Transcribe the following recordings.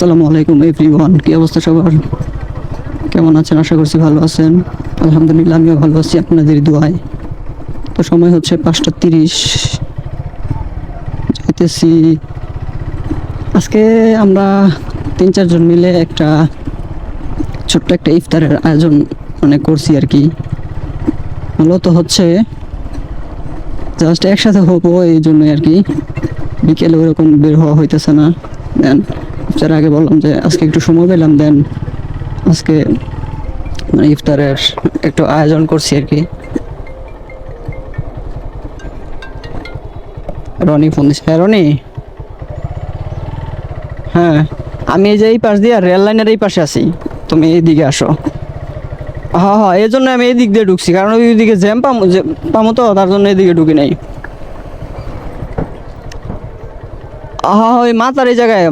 আসসালামু আলাইকুম এভরিওয়ান, কি অবস্থা সবার? কেমন আছেন? আশা করছি ভালো আছেন। আলহামদুলিল্লাহ, আমিও ভালো আছি আপনাদের দোয়ায়। তো সময় হচ্ছে 5:30, যাইতেছি। আজকে আমরা 3-4 জন মিলে একটা ছোট্ট একটা ইফতারের আয়োজন করছি আর কি। মূলত হচ্ছে জাস্ট একসাথে হবো এই জন্যই আর কি। বিকেলে ওরকম বের হওয়া হইতেছে না। দেন ইফতার আগে বললাম যে আজকে একটু সময় পেলাম, দেন আজকে ইফতারের একটু আয়োজন করছি আর কি। রনি ফোন দিচ্ছে। হ্যাঁ রনি, হ্যাঁ আমি এই যে এই পাশ দিয়ে রেল লাইনের এই পাশে আছি, তুমি এইদিকে আসো। হ্যাঁ হ্যাঁ, এই জন্য আমি এই দিক দিয়ে ঢুকছি, কারণ ওইদিকে জ্যাম পামো তো, তার জন্য এইদিকে ঢুকি নাই। হ্যাঁ ওই মাতার এই জায়গায়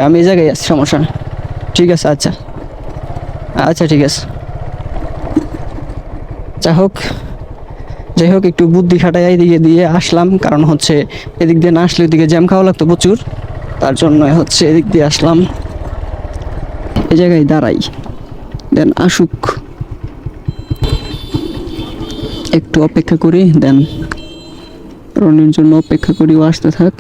আমি এই জায়গায় আছি, সমস্যা নেই। ঠিক আছে, আচ্ছা আচ্ছা ঠিক আছে। যাই হোক একটু বুদ্ধি খাটাই এদিকে দিয়ে আসলাম, কারণ হচ্ছে এদিক দিয়ে না আসলে ওইদিকে জ্যাম খাওয়া লাগতো প্রচুর, তার জন্য হচ্ছে এদিক দিয়ে আসলাম। এই জায়গায় দাঁড়াই, দেন আসুক, একটু অপেক্ষা করি, দেন রনির জন্য অপেক্ষা করি, ও আসতে থাক,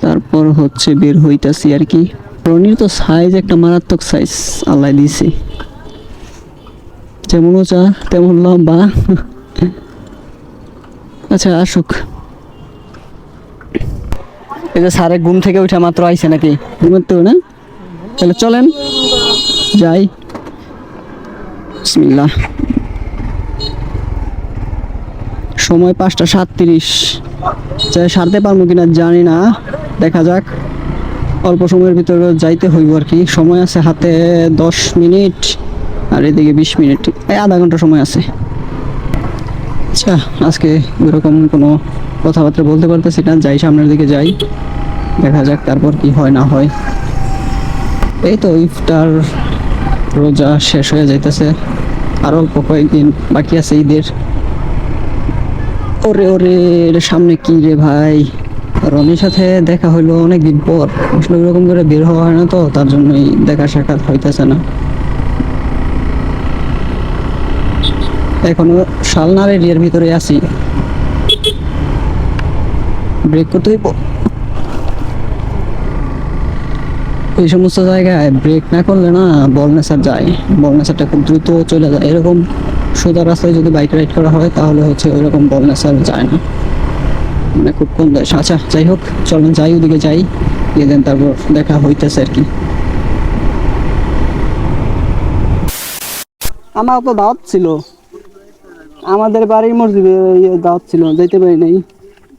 তারপর হচ্ছে বের হইতাছি আর কি। রনির তো সাইজ একটা মারাত্মক সাইজ আল্লাহ দিয়েছে, যেমন উঁচা তেমন লম্বা। আচ্ছা আসুক। এই যে স্যারে ঘুম থেকে উঠে মাত্র আইছে নাকি? ঘুমাতেও না? তাহলে চলেন যাই। বিসমিল্লাহ। সময় 5:37। সারতে পারবো কিনা জানি না, দেখা যাক। অল্প সময়ের ভিতরে যাইতে হইব আর কি। সময় আছে হাতে 10 মিনিট, আর এদিকে 20 মিনিট, এই আধা ঘন্টা সময় আছে। আচ্ছা আজকে ওইরকম কোনো কথাবার্তা বলতে পারতেছি না, যাই সামনের দিকে যাই, দেখা যাক তারপর কি হয় না হয়। এই তো ইফতার রোজা শেষ হয়ে যাইতেছে, আর অল্প কয়েকদিন বাকি আছে ঈদের। ওরে ওরে, সামনে কি রে ভাই? রনির সাথে দেখা হইলো অনেকদিন পর, আসলে ওরকম করে বের হওয়া হয় না তো, তার জন্যই দেখা সাক্ষাৎ হইতেছে না। এখনো শালনার এরিয়ার ভিতরে আছি, ব্রেক করতে হইব। এই সমস্ত জায়গায় ব্রেক না করলে না বলনেসার যায়, বলনেসারটা খুব দ্রুত চলে যায়। এরকম সোজা রাস্তায় যদি বাইক রাইড করা হয় তাহলে হচ্ছে ওইরকম বলনেসার যায় না, মানে খুব কম যায়। আচ্ছা যাই হোক, চলেন যাই, ওদিকে যাই, গিয়ে দেন তারপর দেখা হইতেছে আর কি। আমার তো দাওয়াত ছিল, আমাদের বাড়ির মসজিদে দাওয়াত ছিল, যাইতে পারি নাই।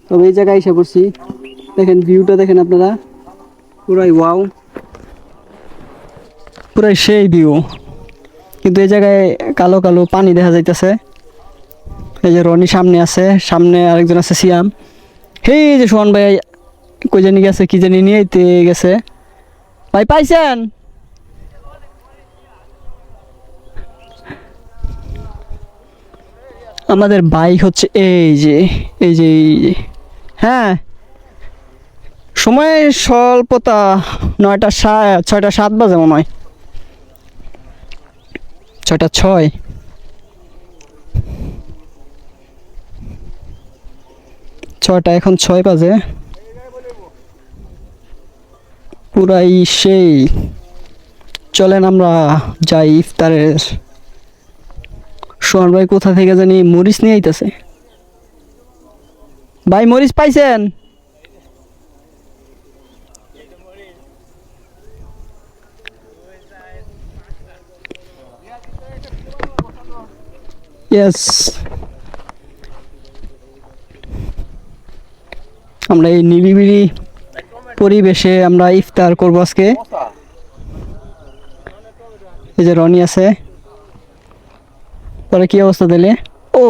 তবে এই জায়গায় এসে পড়ছি, দেখেন ভিউটা দেখেন আপনারা, পুরাই ওয়াও, পুরাই সেই ভিউ। কিন্তু এই জায়গায় কালো কালো পানি দেখা যাইতেছে। এই যে রনি সামনে আছে, সামনে আরেকজন আছে সিয়াম। এই যে সোহান ভাই কই জানি গেছে, কি জানি নিয়ে গেছে। ভাই পাইছেন? আমাদের বাইক হচ্ছে এই যে হ্যাঁ, সময় স্বল্পতা, 6:07 বাজে মনে হয়, 6:06। এখন 6 বাজে, পুরাই সেই। চলেন আমরা যাই ইফতারের। সোহান ভাই কোথা থেকে জানি মরিচ নিয়ে আইতেছে। ভাই মরিচ পাইছেন? ইয়েস, আমরা এই নিরিবিলি পরিবেশে আমরা ইফতার করবো আজকে। এই যে রনি আছে, পরে কি অবস্থা দিলে? ও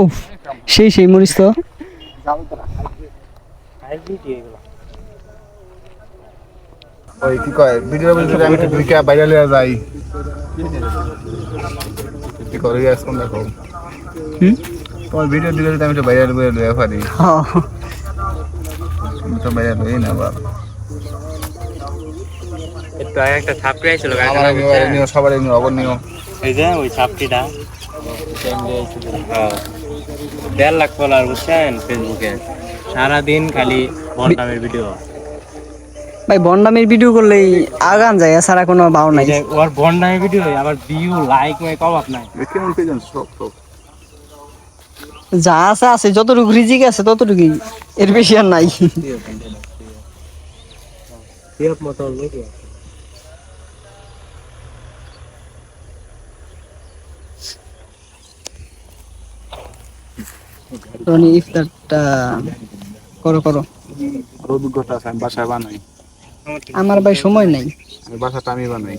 সেই মরিচ তো। ওই কি কয় ভিডিও বলতে আমি ঢুকে বাইরে লিয়া যাই কি করে গ্যাস কোন দেখো তোমার ভিডিও দিলে আমি তো বাইরে লিয়া পারি। হ্যাঁ তো বাইরে লই না বাবা। একটু আগে একটা ছাপড়ি আইছিল আমার নিও সবার নিও অগর নিও এই যে ওই ছাপটিটা 1.5 লাখ ফলোয়ার বুঝছেন ফেসবুকে, সারাদিন খালি বন্ডামের ভিডিও। ভাই বন্ডামের ভিডিও করলেই আগান যায়, এছাড়া কোনো ভাও নাই। ওর বন্ডামের ভিডিও আবার ভিউ লাইক মাইক অভাব নাই। কেমন পেয়েছেন সব যা আছে আছে, যতটুকু রিজিক আছে ততটুকুই, এর বেশি আর নাই। রনি ইফতারটা করো করো। আর অভিজ্ঞতা আছে, আমি বাসায় বানাই। আমার ভাই সময় নাই। আমি বাসাটা আমি বানাই।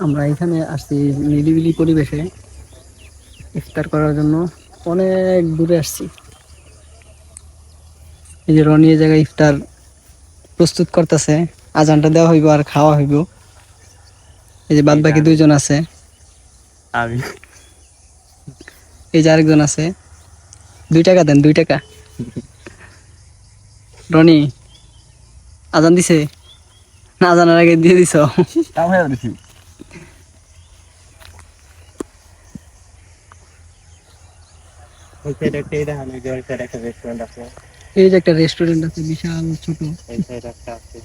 আমরা এখানে আসছি নিরিবিলি পরিবেশে ইফতার করার জন্য, অনেক দূরে আসছি। এই যে রনি এই জায়গায় ইফতার প্রস্তুত করতেছে, আজানটা দেওয়া হইব আর খাওয়া হইব। এই যে বাদ বাকি দুইজন আছে, আমি এই যে আরেকজন আছে। 2 টাকা দেন, 2 টাকা। রনি আজান দিছে না? আজানের আগে দিয়ে দিছ? কাম হয়ে দিছি। ওই সাইড একটা এটা আমি যে ওই সাইড একটা রেস্টুরেন্ট আছে, এই যে একটা রেস্টুরেন্ট আছে বিশাল ছোট। এই সাইড একটা আছে।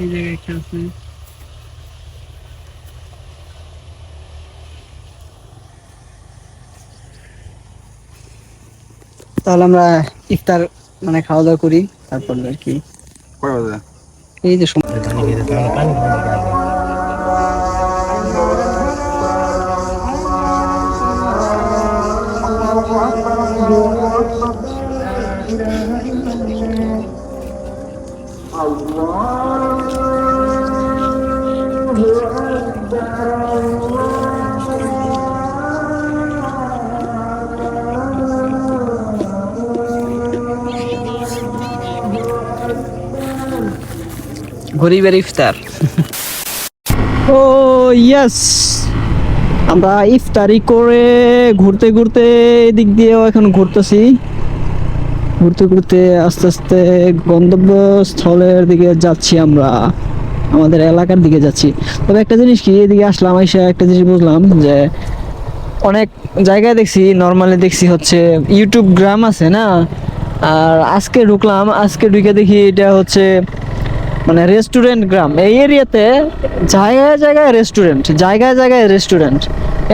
এই জায়গায় একটা আছে। তাহলে আমরা ইফতার মানে খাওয়া দাওয়া করি, তারপর আর কি। কয় বাজে? এই যে গরিবের ইফতার। ও ইয়েস, আমরা ইফতারি করে ঘুরতে ঘুরতে এদিক দিয়েও এখন ঘুরতেছি। ঘুরতে ঘুরতে আস্তে আস্তে গন্তব্যস্থলের দিকে যাচ্ছি, আমরা আমাদের এলাকার দিকে যাচ্ছি। তবে একটা জিনিস কি, এদিকে আসলাম, এসে একটা জিনিস বুঝলাম যে অনেক জায়গায় দেখছি, নর্মালি দেখছি হচ্ছে ইউটিউব গ্রাম আছে না, আর আজকে ঢুকলাম, আজকে ঢুকে দেখি এটা হচ্ছে মানে রেস্টুরেন্ট গ্রাম। এই এরিয়াতে জায়গায় জায়গায় রেস্টুরেন্ট, জায়গায় জায়গায় রেস্টুরেন্ট,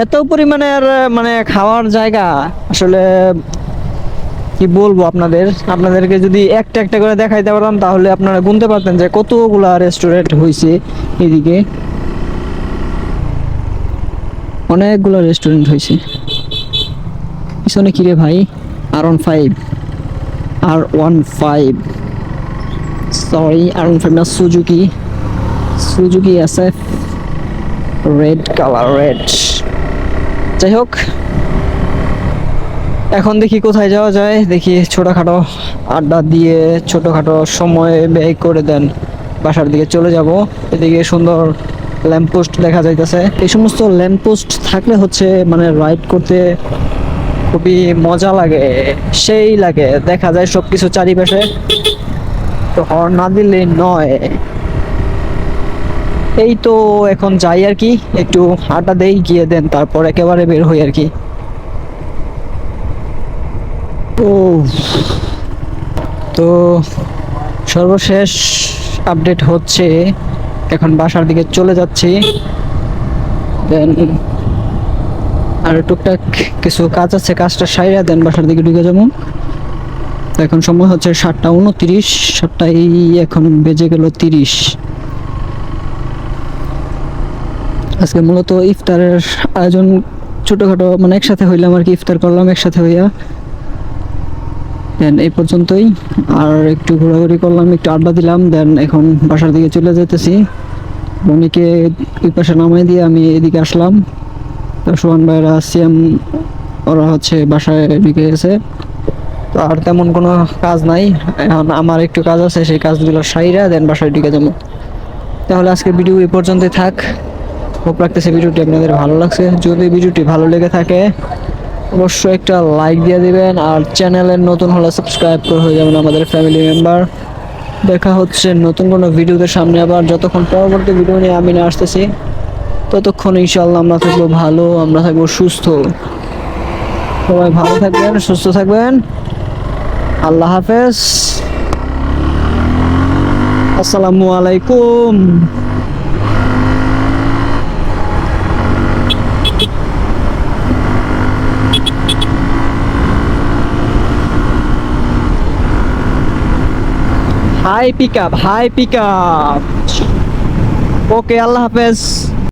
এত পরিমাণের মানে খাওয়ার জায়গা। আসলে কি বলবো আপনাদেরকে যদি একটা একটা করে দেখাইতে পারতাম তাহলে আপনারা গুনতে পারতেন যে কতগুলা রেস্টুরেন্ট হয়েছে এদিকে। অনেকগুলো রেস্টুরেন্ট হয়েছে। পিছনে কিরে ভাই? R15, R15, সরি R15 না, Suzuki SF, red colour, red. যাই হোক, এখন দেখি কোথায় যাওয়া যায়। দেখি ছোটখাটো আড্ডা দিয়ে ছোটখাটো সময় ব্যয় করে দেন বাসার দিকে চলে যাব। এদিকে সুন্দর ল্যাম্পপোস্ট দেখা যাইতেছে। এই সমস্ত ল্যাম্পপোস্ট থাকলে হচ্ছে মানে রাইড করতে খুবই মজা লাগে, সেই লাগে, দেখা যায় সবকিছু চারিপাশে, তো হর্ন না দিলে নয়। এই তো এখন যাই আর কি, একটু আড্ডা দেই, গিয়ে দেন তারপর একেবারে বের হই আর কি। ও তো সর্বশেষ আপডেট হচ্ছে এখন বাসার দিকে চলে যাচ্ছি। দেন আর টুকটাক কিছু কাজ আছে, কাজটা সাইরা দেন বাসার দিকে ঢুকে যাবো। তো এখন সময় হচ্ছে 7:29, 7টায় এখন বেজে গেল 30। আজকে মূলত ইফতারের আয়োজন ছোটখাটো মানে একসাথে হইলাম আর কি, ইফতার করলাম একসাথে হইয়া। দেন এই পর্যন্তই, আর একটু ঘোরাঘুরি করলাম, একটু আড্ডা দিলাম, দেন এখন বাসার দিকে চলে যেতেছি। রনিকে ওই পাশে নামাই দিয়ে আমি এদিকে আসলাম। তো সোহান ভাইরা, সিএম ওরা হচ্ছে বাসায় ঢুকে গেছে। তো আর তেমন কোনো কাজ নাই, এখন আমার একটু কাজ আছে, সেই কাজগুলো সাইরা দেন বাসায় ঢুকে যাবো। তাহলে আজকে ভিডিও এই পর্যন্তই থাক। হোপ রাখতেছে ভিডিওটি আপনাদের ভালো লাগছে। যদি ভিডিওটি ভালো লেগে থাকে অবশ্যই একটা লাইক দিয়ে দিবেন, আর চ্যানেলের নতুন হলে সাবস্ক্রাইব করে হয়ে যাবেন আমাদের ফ্যামিলি মেম্বার। দেখা হচ্ছে নতুন কোনো ভিডিওতে সামনে আবার। যতক্ষণ পরবর্তী ভিডিও নিয়ে আমি না আসতেছি ততক্ষণ ইনশাআল্লাহ আমরা থাকবো ভালো, আমরা থাকবো সুস্থ। সবাই ভালো থাকবেন, সুস্থ থাকবেন। আল্লাহ হাফেজ, আসসালামু আলাইকুম। High pick up, high pick up. Okay, আল্লাহ হাফেজ।